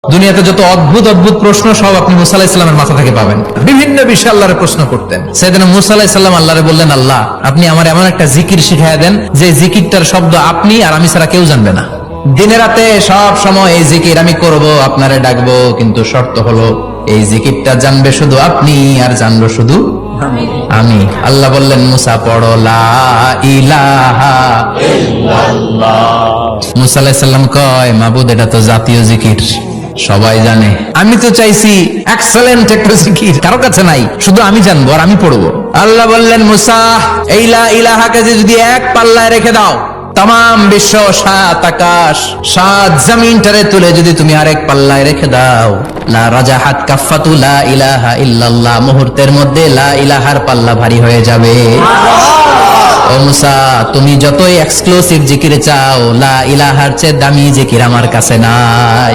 দুনিয়াতে যত অদ্ভুত অদ্ভুত প্রশ্ন সব আপনি মুসা আলাইহিস সালামের মাথা থেকে পাবেন। বিভিন্ন বিষয়ে আল্লাহরে প্রশ্ন করতেন। সাইয়েদনা মুসা আলাইহিস সালাম আল্লাহরে বললেন, আল্লাহ আপনি আমার এমন একটা জিকির শিখাইয়া দেন যে জিকিরটার শব্দ আপনি আর আমি ছাড়া কেউ জানবে না। দিনে রাতে সব সময় এই জিকির আমি করব, আপনারে ডাকবো, কিন্তু শর্ত হলো এই জিকিরটা জানবে শুধু আপনি আর জানবো শুধু আমি। আল্লাহ বললেন, মুসা পড়ো লা ইলাহা ইল্লাল্লাহ। মুসা আলাইহিস সালাম কয়, মাবুদ এটা তো জাতীয় জিকির, সবাই জানে। আমি তো চাইছি এক্সেলেন্ট একটা জিকির, কারো কাছে নাই, শুধু আমি জানবো আর আমি পড়বো। আল্লাহ বললেন, মুসা এই লা ইলাহাকে যদি এক পাল্লায় রেখে দাও, তাম বিশ্ব, 7 আকাশ 7 জমিনটারে তুলে যদি তুমি আরেক পাল্লায় রেখে দাও, লা রাজাহাত কাফাতু লা ইলাহা ইল্লাল্লাহ, মুহূর্তের মধ্যে লা ইলাহার পাল্লা ভারী হয়ে যাবে। ও মুসা, তুমি যতই এক্সক্লুসিভ জিকির চাও, লা ইলাহার চেয়ে দামি জিকির আমার কাছে নাই।